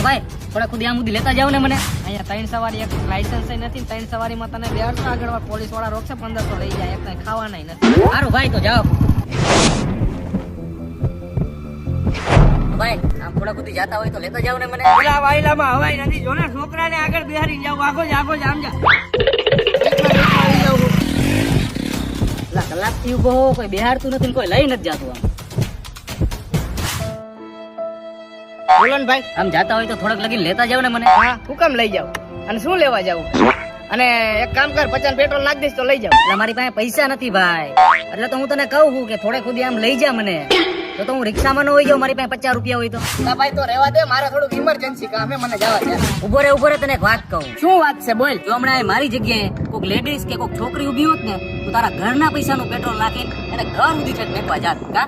ભાઈ થોડા ખુદ આમ સુધી લેતા જાવ ને મને. અહીંયા 3 સવારી એક લાયસન્સ નથી, 3 સવારીમાં તને 200 આગળ પોલીસ વાળા રોકશે, 1500 લઈ જાય, એક કઈ ખાવાના નથી. સારું ભાઈ તો જાઓ ભાઈ, આમ થોડા ખુદ જાતા હોય તો લેતા જાવ ને મને. પેલા વાયલામાં હવાઈ નથી, જો ને છોકરાને આગળ બેહારી જાવ, આગો જ આમ જા. કલાક થી ઉભો કોઈ બેહાડતું નથી, કોઈ લઈ નથી જાતું. આમ બોલો ને ભાઈ. આમ જાતા હોય તો થોડાક લગીને લેતા જાવ ને મને. હા, હું કામ લઈ જાવ અને શું લેવા જાવ? અને એક કામ કર, 50 પેટ્રોલ નાખ દઈશ તો લઈ જાવ. એટલે મારી પાસે પૈસા નથી ભાઈ, એટલે તો હું તને કહું છું કે થોડે ખુદ આમ લઈ જા મને. તો હું રિક્ષામાં ન હોય જાઉં, મારી પાસે 50 રૂપિયા હોય તો. ના ભાઈ તો રહેવા દે, મારે થોડુંક ઇમરજન્સી કામ હે, મને જવા દે. ઉભો રે તને એક વાત કહું. શું વાત છે બોલ. જો હમણાં મારી જગ્યાએ કોઈક લેડીઝ કે કોઈક છોકરી ઉભી હોત ને, તો તારા ઘરના પૈસાનું પેટ્રોલ નાખીને એને ઘર સુધી મેકવા જાત કા.